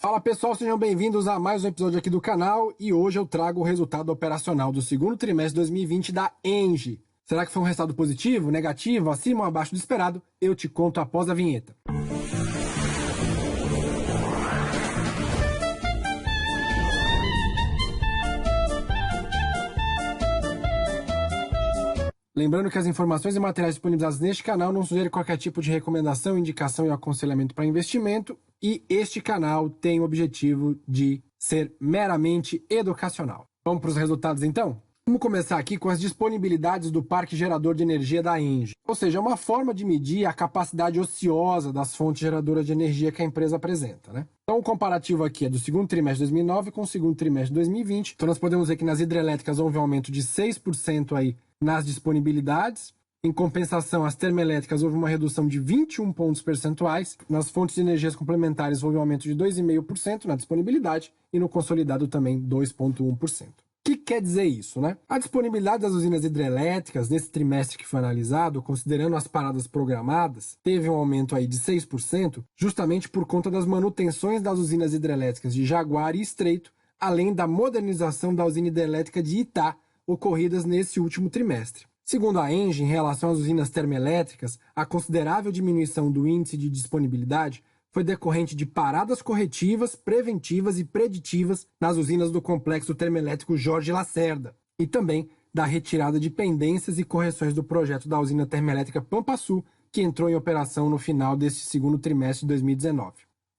Fala pessoal, sejam bem-vindos a mais um episódio aqui do canal e hoje eu trago o resultado operacional do segundo trimestre de 2020 da Engie. Será que foi um resultado positivo, negativo, acima ou abaixo do esperado? Eu te conto após a vinheta. Lembrando que as informações e materiais disponibilizados neste canal não sugerem qualquer tipo de recomendação, indicação e aconselhamento para investimento, e este canal tem o objetivo de ser meramente educacional. Vamos para os resultados então? Vamos começar aqui com as disponibilidades do parque gerador de energia da Engie, ou seja, é uma forma de medir a capacidade ociosa das fontes geradoras de energia que a empresa apresenta, né? Então o comparativo aqui é do segundo trimestre de 2009 com o segundo trimestre de 2020, então nós podemos ver que nas hidrelétricas houve um aumento de 6% aí nas disponibilidades. Em compensação, as termoelétricas houve uma redução de 21 pontos percentuais. Nas fontes de energias complementares houve um aumento de 2,5% na disponibilidade e no consolidado também 2,1%. O que quer dizer isso, né? A disponibilidade das usinas hidrelétricas nesse trimestre que foi analisado, considerando as paradas programadas, teve um aumento aí de 6%, justamente por conta das manutenções das usinas hidrelétricas de Jaguara e Estreito, além da modernização da usina hidrelétrica de Itá, ocorridas nesse último trimestre. Segundo a Engie, em relação às usinas termoelétricas, a considerável diminuição do índice de disponibilidade foi decorrente de paradas corretivas, preventivas e preditivas nas usinas do complexo termoelétrico Jorge Lacerda e também da retirada de pendências e correções do projeto da usina termoelétrica Pampa Sul, que entrou em operação no final deste segundo trimestre de 2019.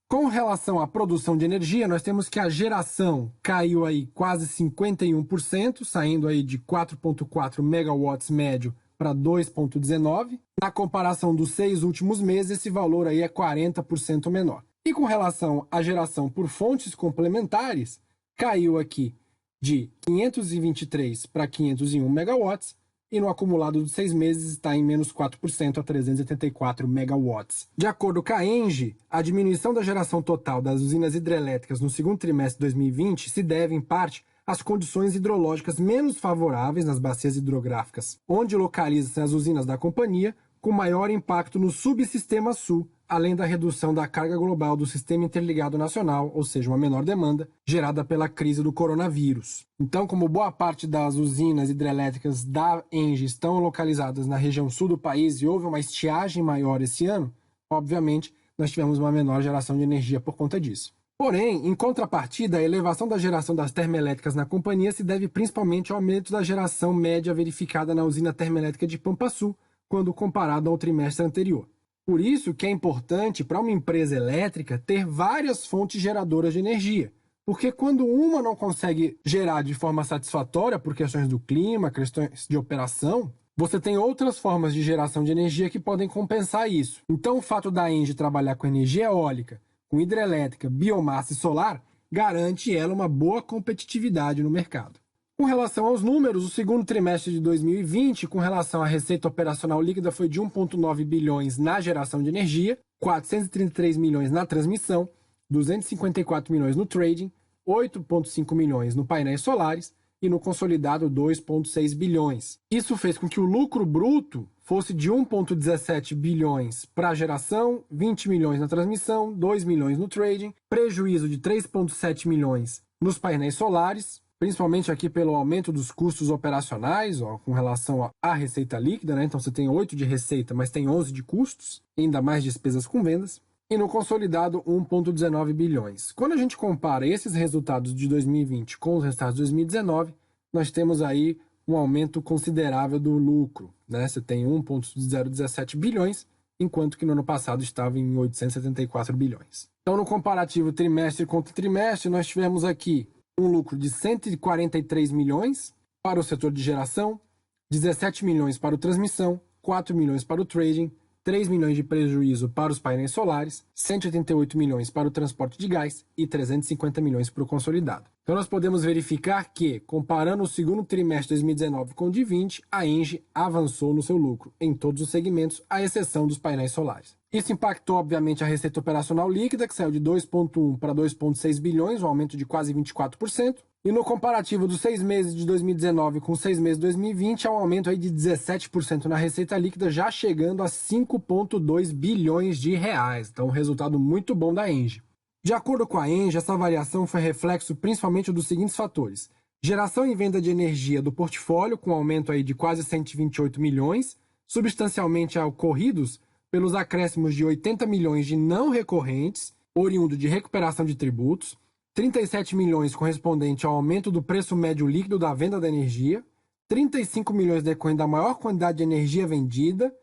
Com relação à produção de energia, nós temos que a geração caiu aí quase 51%, saindo aí de 4,4 megawatts médio para 2,19. Na comparação dos 6 últimos meses, esse valor aí é 40% menor. E com relação à geração por fontes complementares, caiu aqui de 523 para 501 megawatts, e no acumulado dos 6 meses está em menos 4% a 384 megawatts. De acordo com a Engie, a diminuição da geração total das usinas hidrelétricas no segundo trimestre de 2020 se deve, em parte, às condições hidrológicas menos favoráveis nas bacias hidrográficas, onde localizam-se as usinas da companhia, com maior impacto no subsistema sul, além da redução da carga global do Sistema Interligado Nacional, ou seja, uma menor demanda, gerada pela crise do coronavírus. Então, como boa parte das usinas hidrelétricas da Engie estão localizadas na região sul do país e houve uma estiagem maior esse ano, obviamente, nós tivemos uma menor geração de energia por conta disso. Porém, em contrapartida, a elevação da geração das termoelétricas na companhia se deve principalmente ao aumento da geração média verificada na usina termoelétrica de Pampa Sul, quando comparado ao trimestre anterior. Por isso que é importante para uma empresa elétrica ter várias fontes geradoras de energia, porque quando uma não consegue gerar de forma satisfatória por questões do clima, questões de operação, você tem outras formas de geração de energia que podem compensar isso. Então o fato da Engie trabalhar com energia eólica, com hidrelétrica, biomassa e solar, garante ela uma boa competitividade no mercado. Com relação aos números, o segundo trimestre de 2020, com relação à receita operacional líquida, foi de 1,9 bilhões na geração de energia, 433 milhões na transmissão, 254 milhões no trading, 8,5 milhões no painéis solares e no consolidado 2,6 bilhões. Isso fez com que o lucro bruto fosse de 1,17 bilhões para a geração, 20 milhões na transmissão, 2 milhões no trading, prejuízo de 3,7 milhões nos painéis solares, principalmente aqui pelo aumento dos custos operacionais, com relação à receita líquida, né? Então você tem 8 de receita, mas tem 11 de custos, ainda mais despesas com vendas, e no consolidado 1,19 bilhões. Quando a gente compara esses resultados de 2020 com os resultados de 2019, nós temos aí um aumento considerável do lucro, né? Você tem 1,017 bilhões, enquanto que no ano passado estava em 874 bilhões. Então no comparativo trimestre contra trimestre, nós tivemos aqui um lucro de 143 milhões para o setor de geração, 17 milhões para o transmissão, 4 milhões para o trading, 3 milhões de prejuízo para os painéis solares, 188 milhões para o transporte de gás e 350 milhões para o consolidado. Então nós podemos verificar que, comparando o segundo trimestre de 2019 com o de 2020, a Engie avançou no seu lucro em todos os segmentos, à exceção dos painéis solares. Isso impactou, obviamente, a receita operacional líquida, que saiu de 2,1 para 2,6 bilhões, um aumento de quase 24%. E no comparativo dos 6 meses de 2019 com os 6 meses de 2020, há um aumento aí de 17% na receita líquida, já chegando a 5,2 bilhões de reais. Então, um resultado muito bom da Engie. De acordo com a Engie, essa variação foi reflexo principalmente dos seguintes fatores: geração e venda de energia do portfólio, com aumento aí de quase 128 milhões, substancialmente ocorridos pelos acréscimos de 80 milhões de não recorrentes, oriundo de recuperação de tributos, 37 milhões correspondente ao aumento do preço médio líquido da venda da energia, 35 milhões decorrendo da maior quantidade de energia vendida,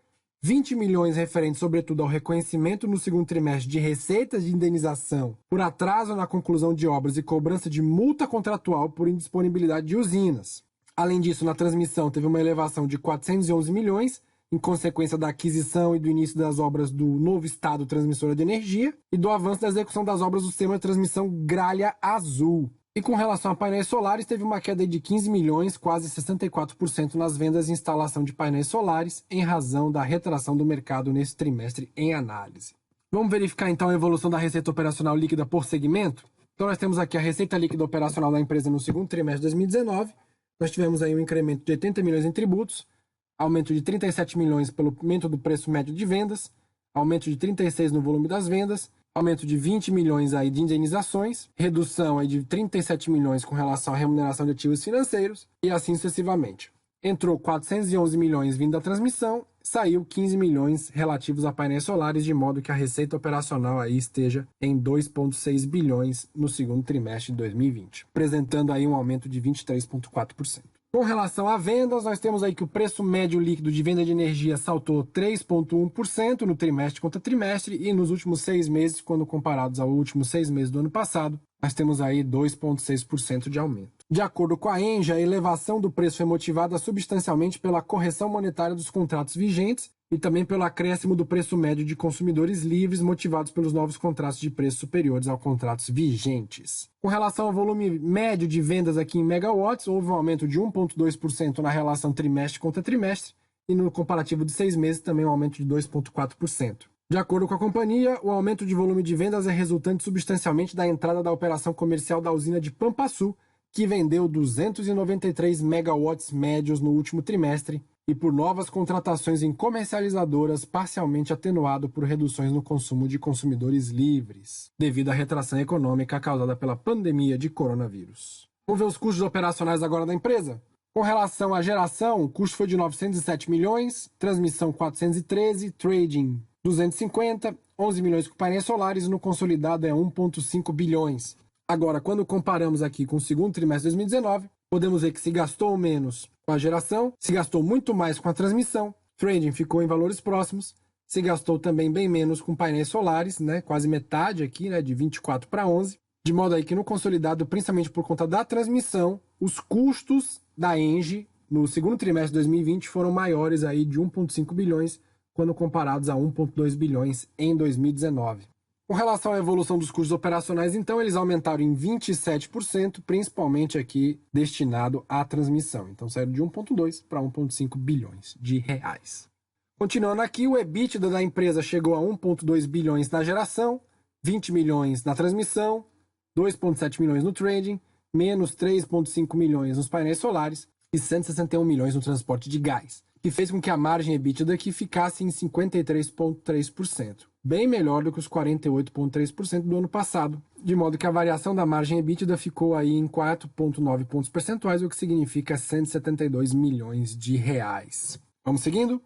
20 milhões referentes, sobretudo, ao reconhecimento no segundo trimestre de receitas de indenização por atraso na conclusão de obras e cobrança de multa contratual por indisponibilidade de usinas. Além disso, na transmissão teve uma elevação de 411 milhões, em consequência da aquisição e do início das obras do novo Estado Transmissora de Energia e do avanço da execução das obras do sistema de transmissão Gralha Azul. E com relação a painéis solares, teve uma queda de 15 milhões, quase 64% nas vendas e instalação de painéis solares, em razão da retração do mercado nesse trimestre em análise. Vamos verificar então a evolução da receita operacional líquida por segmento? Então nós temos aqui a receita líquida operacional da empresa no segundo trimestre de 2019. Nós tivemos aí um incremento de 80 milhões em tributos, aumento de 37 milhões pelo aumento do preço médio de vendas, aumento de 36 no volume das vendas, aumento de 20 milhões aí de indenizações, redução aí de 37 milhões com relação à remuneração de ativos financeiros e assim sucessivamente. Entrou 411 milhões vindo da transmissão, saiu 15 milhões relativos a painéis solares, de modo que a receita operacional aí esteja em 2,6 bilhões no segundo trimestre de 2020, apresentando aí um aumento de 23,4%. Com relação a vendas, nós temos aí que o preço médio líquido de venda de energia saltou 3,1% no trimestre contra trimestre e nos últimos 6 meses, quando comparados aos últimos 6 meses do ano passado, nós temos aí 2,6% de aumento. De acordo com a Engie, a elevação do preço foi motivada substancialmente pela correção monetária dos contratos vigentes e também pelo acréscimo do preço médio de consumidores livres, motivados pelos novos contratos de preços superiores aos contratos vigentes. Com relação ao volume médio de vendas aqui em megawatts, houve um aumento de 1,2% na relação trimestre contra trimestre e no comparativo de 6 meses também um aumento de 2,4%. De acordo com a companhia, o aumento de volume de vendas é resultante substancialmente da entrada da operação comercial da usina de Pampaçu, que vendeu 293 megawatts médios no último trimestre, e por novas contratações em comercializadoras, parcialmente atenuado por reduções no consumo de consumidores livres, devido à retração econômica causada pela pandemia de coronavírus. Vamos ver os custos operacionais agora da empresa? Com relação à geração, o custo foi de 907 milhões, transmissão 413, trading 250, 11 milhões com painéis solares e no consolidado é 1,5 bilhões. Agora, quando comparamos aqui com o segundo trimestre de 2019, podemos ver que se gastou menos com a geração, se gastou muito mais com a transmissão, trading ficou em valores próximos, se gastou também bem menos com painéis solares, quase metade aqui, de 24 para 11, de modo aí que no consolidado, principalmente por conta da transmissão, os custos da Engie no segundo trimestre de 2020 foram maiores aí de 1,5 bilhões, quando comparados a 1,2 bilhões em 2019. Com relação à evolução dos custos operacionais, então, eles aumentaram em 27%, principalmente aqui destinado à transmissão. Então, saíram de 1,2 para 1,5 bilhões de reais. Continuando aqui, o EBITDA da empresa chegou a 1,2 bilhões na geração, 20 milhões na transmissão, 2,7 milhões no trading, menos 3,5 milhões nos painéis solares e 161 milhões no transporte de gás, que fez com que a margem EBITDA aqui ficasse em 53,3%. Bem melhor do que os 48,3% do ano passado, de modo que a variação da margem EBITDA ficou aí em 4,9 pontos percentuais, o que significa 172 milhões de reais. Vamos seguindo?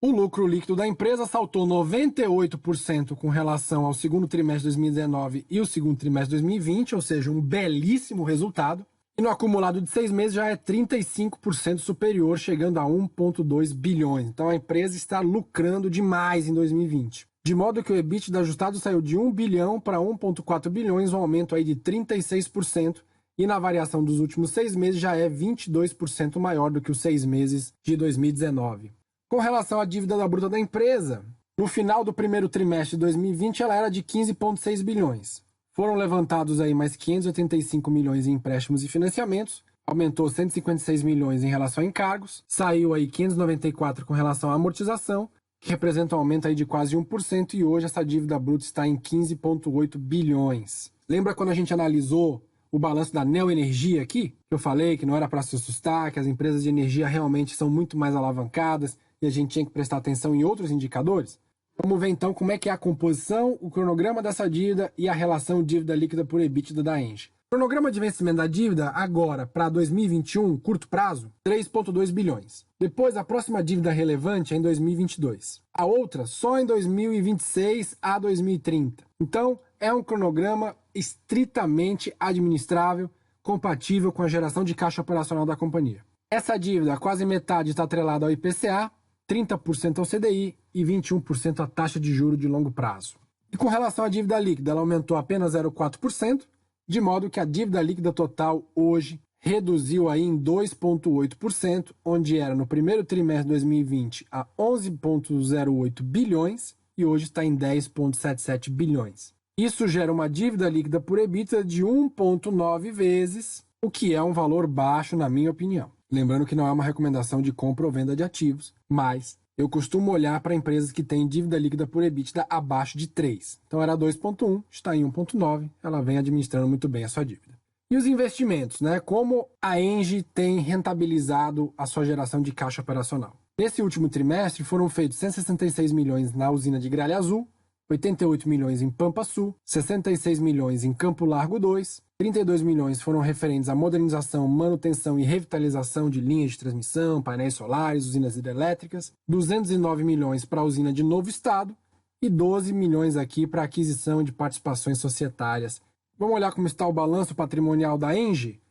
O lucro líquido da empresa saltou 98% com relação ao segundo trimestre de 2019 e o segundo trimestre de 2020, ou seja, um belíssimo resultado. E no acumulado de 6 meses já é 35% superior, chegando a 1,2 bilhões. Então a empresa está lucrando demais em 2020. De modo que o EBITDA ajustado saiu de 1 bilhão para 1,4 bilhões, um aumento aí de 36%, e na variação dos últimos 6 meses já é 22% maior do que os 6 meses de 2019. Com relação à dívida da bruta da empresa, no final do primeiro trimestre de 2020 ela era de 15,6 bilhões. Foram levantados aí mais 585 milhões em empréstimos e financiamentos, aumentou 156 milhões em relação a encargos, saiu aí 594 com relação à amortização, que representa um aumento aí de quase 1%, e hoje essa dívida bruta está em 15,8 bilhões. Lembra quando a gente analisou o balanço da Neoenergia aqui? Que eu falei que não era para se assustar, que as empresas de energia realmente são muito mais alavancadas e a gente tinha que prestar atenção em outros indicadores? Vamos ver então como é que é a composição, o cronograma dessa dívida e a relação dívida líquida por EBITDA da Engie. Cronograma de vencimento da dívida agora para 2021, curto prazo, 3,2 bilhões. Depois a próxima dívida relevante é em 2022. A outra só em 2026 a 2030. Então é um cronograma estritamente administrável, compatível com a geração de caixa operacional da companhia. Essa dívida, quase metade está atrelada ao IPCA, 30% ao CDI e 21% à taxa de juros de longo prazo. E com relação à dívida líquida, ela aumentou apenas 0,4%, de modo que a dívida líquida total hoje reduziu aí em 2,8%, onde era no primeiro trimestre de 2020 a 11,08 bilhões e hoje está em 10,77 bilhões. Isso gera uma dívida líquida por EBITDA de 1,9 vezes, o que é um valor baixo na minha opinião. Lembrando que não é uma recomendação de compra ou venda de ativos, mas eu costumo olhar para empresas que têm dívida líquida por EBITDA abaixo de 3. Então era 2,1, está em 1,9, ela vem administrando muito bem a sua dívida. E os investimentos, né? Como a Engie tem rentabilizado a sua geração de caixa operacional? Nesse último trimestre foram feitos 166 milhões na usina de Gralha Azul, 88 milhões em Pampa Sul, 66 milhões em Campo Largo 2, 32 milhões foram referentes à modernização, manutenção e revitalização de linhas de transmissão, painéis solares, usinas hidrelétricas, 209 milhões para a usina de Novo Estado e 12 milhões aqui para aquisição de participações societárias. Vamos olhar como está o balanço patrimonial da Engie?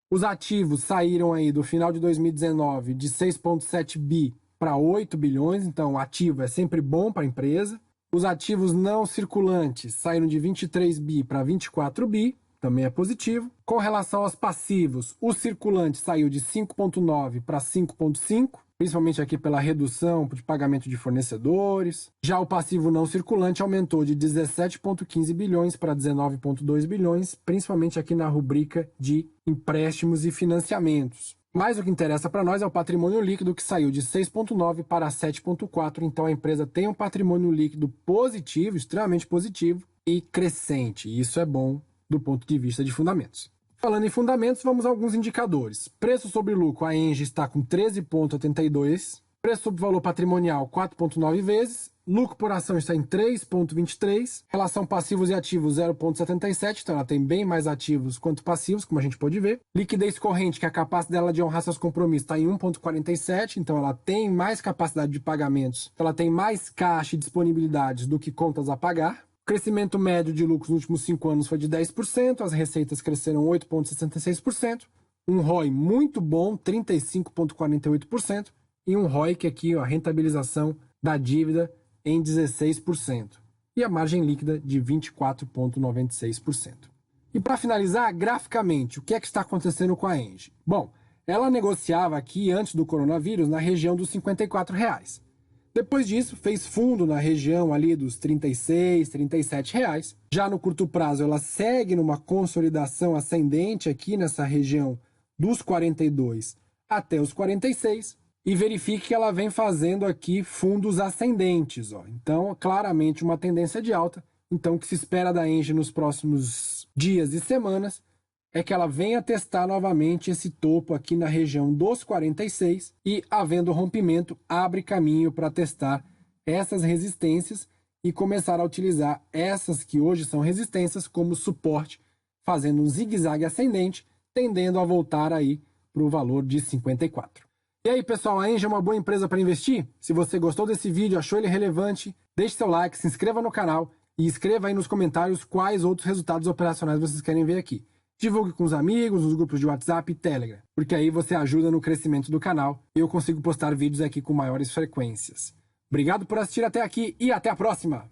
Os ativos saíram aí do final de 2019 de 6,7 bi para 8 bilhões, então o ativo é sempre bom para a empresa. Os ativos não circulantes saíram de 23 bi para 24 bi, também é positivo. Com relação aos passivos, o circulante saiu de 5,9 para 5,5, principalmente aqui pela redução de pagamento de fornecedores. Já o passivo não circulante aumentou de 17,15 bilhões para 19,2 bilhões, principalmente aqui na rubrica de empréstimos e financiamentos. Mas o que interessa para nós é o patrimônio líquido, que saiu de 6,9 para 7,4. Então a empresa tem um patrimônio líquido positivo, extremamente positivo e crescente. E isso é bom do ponto de vista de fundamentos. Falando em fundamentos, vamos a alguns indicadores. Preço sobre lucro, a Engie está com 13,82. Preço sobre valor patrimonial, 4,9 vezes. Lucro por ação está em 3,23. Relação passivos e ativos, 0,77. Então ela tem bem mais ativos quanto passivos, como a gente pode ver. Liquidez corrente, que é a capacidade dela de honrar seus compromissos, está em 1,47. Então ela tem mais capacidade de pagamentos. Ela tem mais caixa e disponibilidades do que contas a pagar. O crescimento médio de lucros nos últimos 5 anos foi de 10%. As receitas cresceram 8,66%. Um ROI muito bom, 35,48%. E um ROIC aqui, a rentabilização da dívida, em 16%. E a margem líquida de 24,96%. E para finalizar, graficamente, o que é que está acontecendo com a Engie? Bom, ela negociava aqui, antes do coronavírus, na região dos R$ 54,00. Depois disso, fez fundo na região ali dos R$ 36, R$ 37,00. Já no curto prazo, ela segue numa consolidação ascendente aqui nessa região dos 42 até os 46. E verifique que ela vem fazendo aqui fundos ascendentes. Então, claramente uma tendência de alta. Então, o que se espera da Engie nos próximos dias e semanas é que ela venha testar novamente esse topo aqui na região dos 46 e, havendo rompimento, abre caminho para testar essas resistências e começar a utilizar essas que hoje são resistências como suporte, fazendo um zigue-zague ascendente, tendendo a voltar aí para o valor de 54. E aí, pessoal, a Engie é uma boa empresa para investir? Se você gostou desse vídeo, achou ele relevante, deixe seu like, se inscreva no canal e escreva aí nos comentários quais outros resultados operacionais vocês querem ver aqui. Divulgue com os amigos, nos grupos de WhatsApp e Telegram, porque aí você ajuda no crescimento do canal e eu consigo postar vídeos aqui com maiores frequências. Obrigado por assistir até aqui e até a próxima!